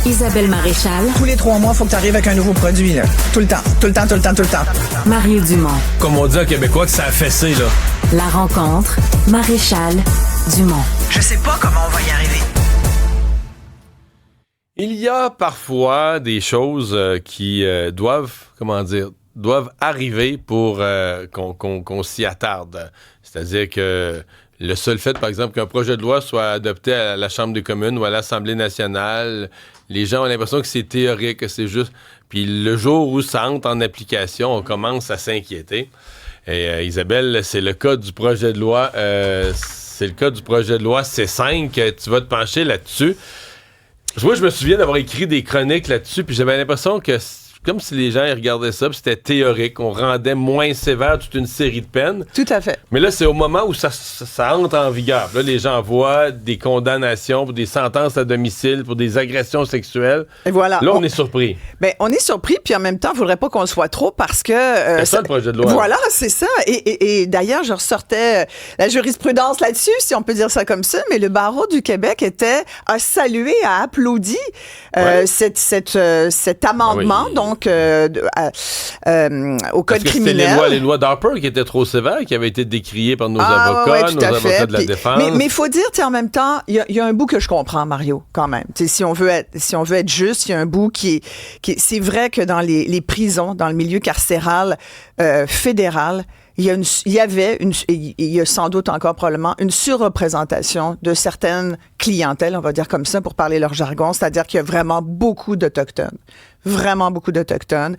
Isabelle Maréchal. Tous les 3 mois, il faut que tu arrives avec un nouveau produit, là. Tout le temps, tout le temps, tout le temps, tout le temps. Mario Dumont. Comme on dit en québécois que ça a fessé, là. La rencontre, Maréchal Dumont. Je sais pas comment on va y arriver. Il y a parfois des choses qui doivent arriver pour qu'on s'y attarde. C'est-à-dire que le seul fait, par exemple, qu'un projet de loi soit adopté à la Chambre des communes ou à l'Assemblée nationale, les gens ont l'impression que c'est théorique, que c'est juste... Puis le jour où ça entre en application, on commence à s'inquiéter. Et Isabelle, c'est le cas du projet de loi... c'est le cas du projet de loi C5. Tu vas te pencher là-dessus. Moi, je me souviens d'avoir écrit des chroniques là-dessus, puis j'avais l'impression que comme si les gens ils regardaient ça, puis c'était théorique. On rendait moins sévère toute une série de peines. Tout à fait. Mais là, c'est au moment où ça entre en vigueur. Là, les gens voient des condamnations pour des sentences à domicile, pour des agressions sexuelles. Et voilà. Là, on est surpris. Ben, on est surpris, puis en même temps, il ne faudrait pas qu'on le soit trop parce que... c'est ça, le projet de loi. Voilà, c'est ça. Et d'ailleurs, je ressortais la jurisprudence là-dessus, si on peut dire ça comme ça, mais le barreau du Québec a salué, a applaudi cet amendement, donc, au code criminel. C'était les lois d'Harper qui étaient trop sévères, qui avaient été décriées par nos avocats, nos avocats de la défense. Mais il faut dire, en même temps, il y a un bout que je comprends, Mario, quand même. Si on veut être juste, il y a un bout qui c'est vrai que dans les prisons, dans le milieu carcéral fédéral, il y a sans doute encore probablement une surreprésentation de certaines clientèles, on va dire comme ça, pour parler leur jargon, c'est-à-dire qu'il y a vraiment beaucoup d'Autochtones. Vraiment beaucoup d'Autochtones.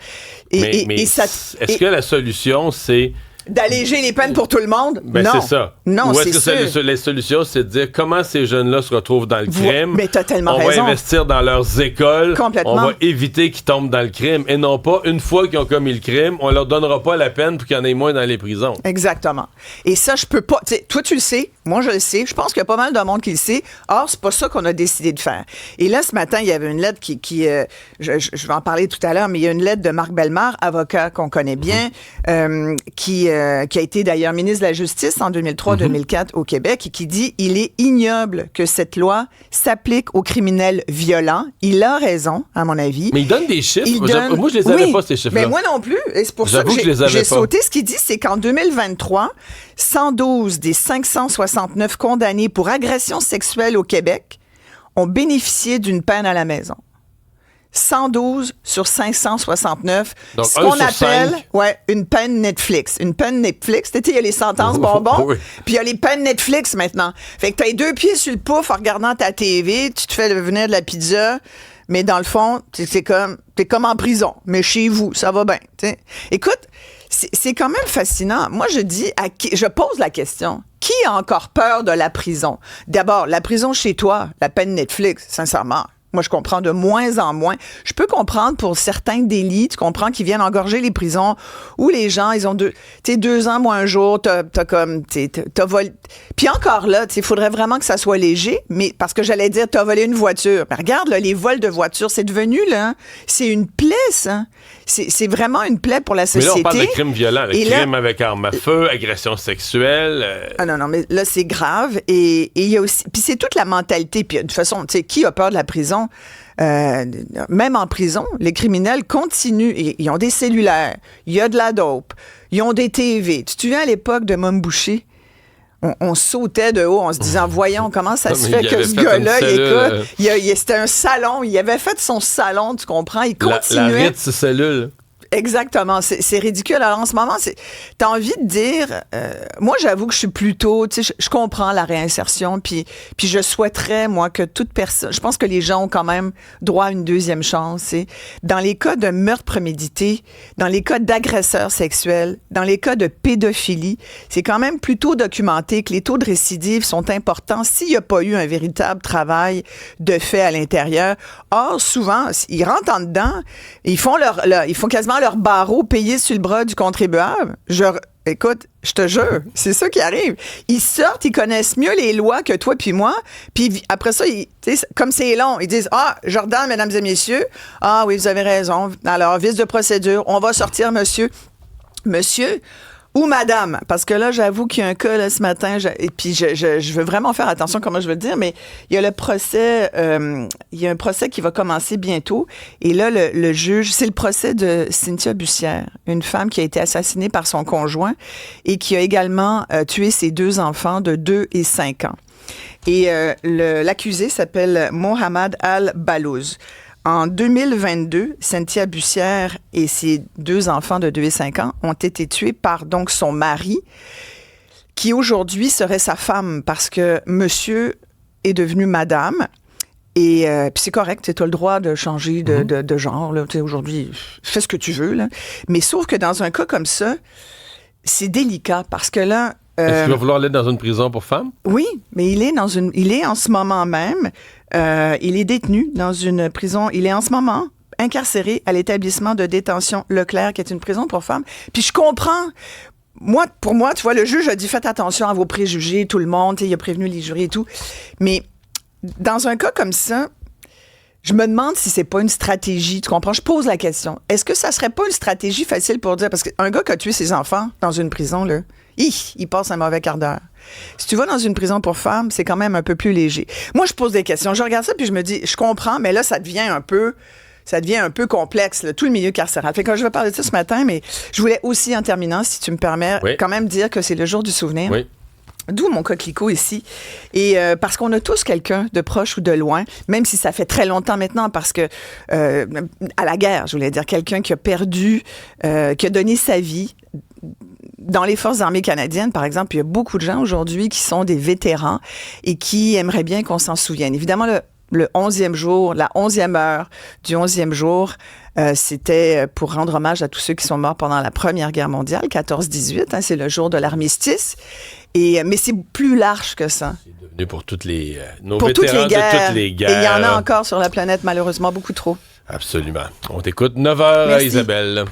Est-ce que la solution, c'est... d'alléger les peines pour tout le monde? Ben, non. C'est ça. Non, ou c'est est-ce que la solution, c'est de dire comment ces jeunes-là se retrouvent dans le crime? Mais t'as tellement raison. raison. On va investir dans leurs écoles. Complètement. On va éviter qu'ils tombent dans le crime. Et non pas, une fois qu'ils ont commis le crime, on leur donnera pas la peine pour qu'il y en ait moins dans les prisons. Exactement. Et ça, je peux pas... toi, tu le sais. Moi, je le sais. Je pense qu'il y a pas mal de monde qui le sait. Or, c'est pas ça qu'on a décidé de faire. Et là, ce matin, il y avait une lettre je vais en parler tout à l'heure, mais il y a une lettre de Marc Bellemare, avocat qu'on connaît bien, qui a été d'ailleurs ministre de la Justice en 2003-2004 au Québec et qui dit « Il est ignoble que cette loi s'applique aux criminels violents. » Il a raison, à mon avis. Mais il donne des chiffres. Moi, je les avais pas, ces chiffres-là. Mais moi non plus. Et c'est pour ça que j'ai sauté. Ce qu'il dit, c'est qu'en 2023, 112 des 569 condamnés pour agression sexuelle au Québec ont bénéficié d'une peine à la maison. 112 sur 569. Donc, ce qu'on appelle une peine Netflix. Une peine Netflix. Tu sais, il y a les sentences bonbons, puis il y a les peines Netflix maintenant. Fait que tu as les 2 pieds sur le pouf en regardant ta TV, tu te fais venir de la pizza, mais dans le fond, t'es comme en prison, mais chez vous, ça va bien. T'sais. Écoute, c'est quand même fascinant. Moi, je pose la question. Qui a encore peur de la prison? D'abord, la prison chez toi, la peine Netflix, sincèrement. Moi, je comprends de moins en moins. Je peux comprendre pour certains délits, tu comprends, qui viennent engorger les prisons où les gens, ils ont 2 ans moins un jour, t'as volé. Puis encore là, il faudrait vraiment que ça soit léger, mais parce que j'allais dire, t'as volé une voiture. Mais regarde, là, les vols de voitures, c'est devenu, là, c'est une plaie, ça. C'est vraiment une plaie pour la société. Mais là, on parle de crimes violents. Crimes avec arme à feu, agression sexuelle. Ah non, mais là, c'est grave. Et il y a aussi... Puis c'est toute la mentalité. Puis de toute façon, tu sais, qui a peur de la prison? Même en prison, les criminels continuent. Ils ont des cellulaires. Il y a de la dope. Ils ont des TV. Tu te souviens à l'époque de Mom Boucher? On sautait de haut en se disant, voyons, comment ça se fait que ce gars-là, écoute, c'était un salon. Il avait fait son salon, tu comprends? Il continuait. La Ritz cellule. Exactement, c'est ridicule. Alors en ce moment, t'as envie de dire, moi j'avoue que je suis plutôt, tu sais, je comprends la réinsertion, puis je souhaiterais, moi, que toute personne, je pense que les gens ont quand même droit à une deuxième chance. Dans les cas de meurtre prémédité, dans les cas d'agresseurs sexuels, dans les cas de pédophilie, c'est quand même plutôt documenté que les taux de récidive sont importants s'il n'y a pas eu un véritable travail de fait à l'intérieur. Or, souvent, ils rentrent en dedans, ils font quasiment leur barreau payé sur le bras du contribuable. Écoute, je te jure, c'est ça qui arrive. Ils sortent, ils connaissent mieux les lois que toi puis moi, puis après ça, comme c'est long, ils disent « Ah, Jordan, mesdames et messieurs, ah oui, vous avez raison. Alors, vice de procédure, on va sortir, monsieur. Monsieur, Ou madame, parce que là, j'avoue qu'il y a un cas là, ce matin, et puis je veux vraiment faire attention comment je veux le dire, mais il y a le procès, il y a un procès qui va commencer bientôt, et là, le juge, c'est le procès de Cynthia Bussière, une femme qui a été assassinée par son conjoint et qui a également tué ses 2 enfants de 2 et 5 ans. Et l'accusé s'appelle Mohamed Al-Balouz. En 2022, Cynthia Bussière et ses 2 enfants de 2 et 5 ans ont été tués par donc son mari, qui aujourd'hui serait sa femme parce que monsieur est devenu madame. Et puis c'est correct, tu as le droit de changer de genre. Là, aujourd'hui, fais ce que tu veux. Là. Mais sauf que dans un cas comme ça, c'est délicat parce que là... Est-ce qu'il va vouloir aller dans une prison pour femmes? Oui, mais il est en ce moment même, il est détenu dans une prison. Il est en ce moment incarcéré à l'établissement de détention Leclerc, qui est une prison pour femmes. Puis je comprends. Pour moi, tu vois, le juge a dit faites attention à vos préjugés, tout le monde, il a prévenu les jurys et tout. Mais dans un cas comme ça, je me demande si c'est pas une stratégie, tu comprends? Je pose la question. Est-ce que ça serait pas une stratégie facile pour dire, parce qu'un gars qui a tué ses enfants dans une prison, là, il passe un mauvais quart d'heure. Si tu vas dans une prison pour femmes, c'est quand même un peu plus léger. Moi, je pose des questions. Je regarde ça puis je me dis, je comprends, mais là, ça devient un peu complexe, là, tout le milieu carcéral. Fait que je vais parler de ça ce matin, mais je voulais aussi, en terminant, si tu me permets, quand même dire que c'est le jour du souvenir. Oui. D'où mon coquelicot ici. Et parce qu'on a tous quelqu'un de proche ou de loin, même si ça fait très longtemps maintenant, parce que à la guerre, je voulais dire, quelqu'un qui a perdu, qui a donné sa vie. Dans les Forces armées canadiennes, par exemple, il y a beaucoup de gens aujourd'hui qui sont des vétérans et qui aimeraient bien qu'on s'en souvienne. Évidemment, le 11e jour, la 11e heure du 11e jour, c'était pour rendre hommage à tous ceux qui sont morts pendant la Première Guerre mondiale, 14-18, hein, c'est le jour de l'armistice. Mais c'est plus large que ça. C'est devenu pour toutes les... nos pour vétérans toutes les guerres. de toutes les guerres. Et il y en a encore sur la planète, malheureusement, beaucoup trop. Absolument. On t'écoute 9h, Merci. Isabelle.